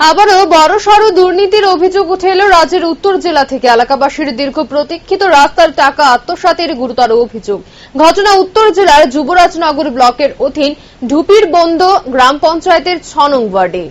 আবারও বড়সড় দুর্নীতির অভিযোগ উঠে এল রাজ্যের উত্তর জেলা থেকে। এলাকাবাসীর দীর্ঘ প্রতীক্ষিত রাস্তার টাকা আত্মসাতের গুরুতর অভিযোগ। ঘটনা উত্তর জেলার যুবরাজনগর ব্লকের অধীন ঢুপিরবন্দ গ্রাম পঞ্চায়েতের ৬ নং ওয়ার্ডে।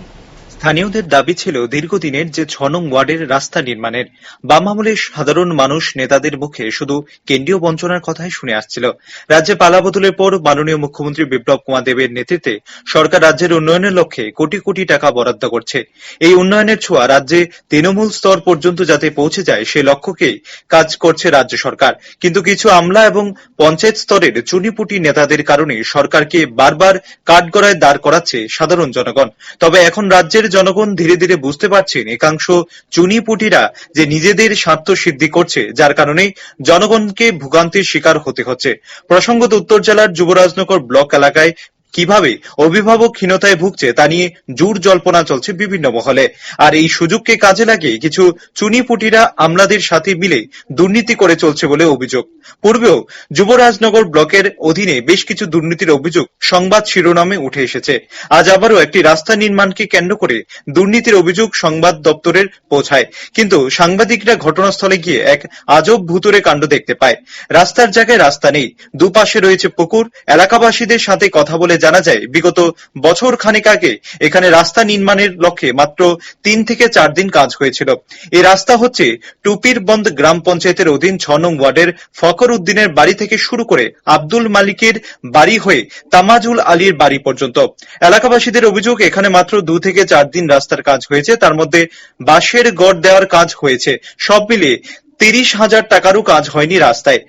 স্থানীয়দের দাবি ছিল দীর্ঘদিনের যে ৬ নং ওয়ার্ডের রাস্তা নির্মাণের। বাম আমলের সাধারণ মানুষ নেতাদের মুখে শুধু কেন্দ্রীয় বঞ্চনার কথাই শুনে আসছিল। রাজ্যে পালাবদলের পর মাননীয় মুখ্যমন্ত্রী বিপ্লব কুমার দেবের নেতৃত্বে সরকার রাজ্যের উন্নয়নের লক্ষ্যে কোটি কোটি টাকা বরাদ্দ করছে। এই উন্নয়নের ছোঁয়া রাজ্যে তৃণমূল স্তর পর্যন্ত যাতে পৌঁছে যায় সে লক্ষ্যকেই কাজ করছে রাজ্য সরকার। কিন্তু কিছু আমলা এবং পঞ্চায়েত স্তরের চুনিপুটি নেতাদের কারণে সরকারকে বারবার কাঠগড়ায় দাঁড় করাচ্ছে সাধারণ জনগণ। তবে এখন রাজ্যের জনগণ ধীরে ধীরে বুঝতে পারছেন একাংশ চুনিপুটিরা যে নিজেদের স্বার্থ সিদ্ধি করছে, যার কারণে জনগণকে ভোগান্তির শিকার হতে হচ্ছে। প্রসঙ্গত উত্তর জেলার যুবরাজনগর ব্লক এলাকায় কিভাবে অভিভাবকহীনতায় ভুগছে তা নিয়ে জোর জল্পনা চলছে বিভিন্ন মহলে। আর এই সুযোগকে কাজে লাগিয়ে কিছু চুনিপুটিরা আমলাদের সাথে মিলে দুর্নীতি করে চলছে বলে অভিযোগ। পূর্বেও যুবরাজনগর ব্লকের অধীনে বেশ কিছু দুর্নীতির অভিযোগ সংবাদ শিরোনামে উঠে এসেছে। আজ আবারও একটি রাস্তা নির্মাণকে কেন্দ্র করে দুর্নীতির অভিযোগ সংবাদ দপ্তরের পৌঁছায়। কিন্তু সাংবাদিকরা ঘটনাস্থলে গিয়ে এক আজব ভুতুড়ে কাণ্ড দেখতে পায়। রাস্তার জায়গায় রাস্তা নেই, দুপাশে রয়েছে পুকুর। এলাকাবাসীদের সাথে কথা বলে জানা যায় বিগত বছর খানেক আগে এখানে রাস্তা নির্মাণের লক্ষ্যে মাত্র ৩ থেকে ৪ দিন কাজ হয়েছিল। এই রাস্তা হচ্ছে টুপিরবন্দ গ্রাম পঞ্চায়েতের অধীন ৬ নং ওয়ার্ডের ফখর উদ্দিনের বাড়ি থেকে শুরু করে আব্দুল মালিকের বাড়ি হয়ে তামাজুল আলীর বাড়ি পর্যন্ত। এলাকাবাসীদের অভিযোগ এখানে মাত্র ২ থেকে ৪ দিন রাস্তার কাজ হয়েছে, তার মধ্যে বাঁশের গড় দেওয়ার কাজ হয়েছে। সব মিলিয়ে ৩০,০০০ টাকারও কাজ হয়নি রাস্তায়।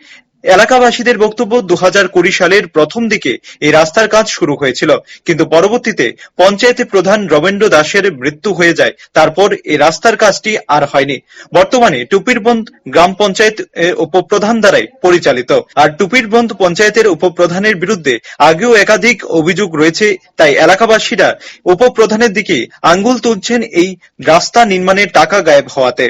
এলাকাবাসীদের বক্তব্য ২০২০ সালের প্রথম দিকে এই রাস্তার কাজ শুরু হয়েছিল, কিন্তু পরবর্তীতে পঞ্চায়েত প্রধান রবীন্দ্র দাসের মৃত্যু হয়ে যায়। তারপর এই রাস্তার কাজটি আর হয়নি। বর্তমানে টুপিরবন্দ গ্রাম পঞ্চায়েত উপপ্রধান দ্বারাই পরিচালিত। আর টুপিরবন্দ পঞ্চায়েতের উপপ্রধানের বিরুদ্ধে আগেও একাধিক অভিযোগ রয়েছে, তাই এলাকাবাসীরা উপপ্রধানের দিকে আঙ্গুল তুলছেন এই রাস্তা নির্মাণের টাকা গায়েব হওয়াতে।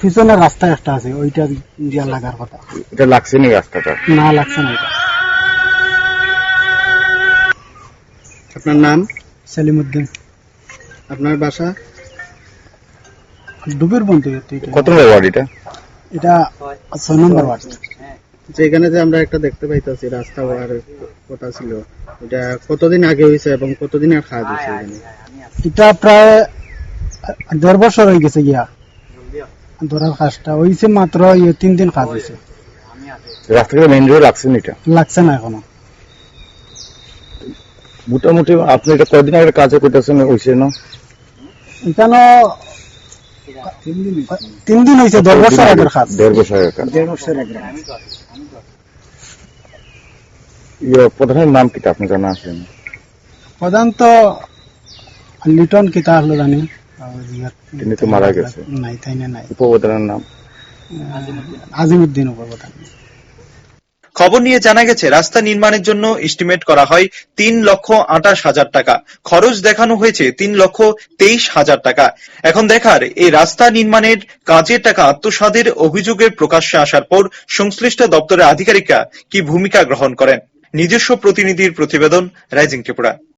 পিছনে রাস্তা একটা আছে, ওইটা দিয়া লাগার কথা। এটা লাগছে নি রাস্তাটা? না, লাগছে না। এটা আপনার নাম? সেলিমউদ্দিন। আপনার বাসা? ডুবিরবন্দ। কত নম্বর ওয়ার্ড এটা? এটা ৬ নম্বর ওয়ার্ড। যেখানে যে আমরা একটা দেখতে পাইতেছি রাস্তা হওয়ার কথা ছিল, এটা কতদিন আগে হয়েছে এবং কতদিনের কাজ হয়েছে? এটা প্রায় ১.৫ বছর হয়ে গেছে গিয়া। ধরার কাজটা হয়েছে মাত্র ৩ দিন কাজ হয়েছে। রাস্তাটা মেইন রোড লাগছে না? এটা লাগছে না এখনো। মোটামুটি আপনি এটা কয়দিন আগে কাজ করতেছেন হয়েছে না? এখানে ৩ দিন হয়েছে। ১.৫ বছর আগের কাজ। ১.৫ বছর আগের কাজ। ১.৫ বছর আগের। প্রধানের নাম কি আপনি জানা আছে? প্রধান তো লিটন কিতা হলো জানি। তিনি তো মারা গেছে। নাই, তাই না? নাই। উপপ্রধানের নাম আজিমউদ্দিন উপপ্রধান। খবর নিয়ে জানা গেছে রাস্তা নির্মাণের জন্য এস্টিমেট করা হয় ৩,২৮,০০০ টাকা। খরচ দেখানো হয়েছে ৩,২৩,০০০ টাকা। এখন দেখার এই রাস্তা নির্মাণের কাজের টাকা আত্মসাতের অভিযোগের প্রকাশ্যে আসার পর সংশ্লিষ্ট দপ্তরের আধিকারিকরা কি ভূমিকা গ্রহণ করেন। নিজস্ব প্রতিনিধির প্রতিবেদন, রাইজিং ত্রিপুরা।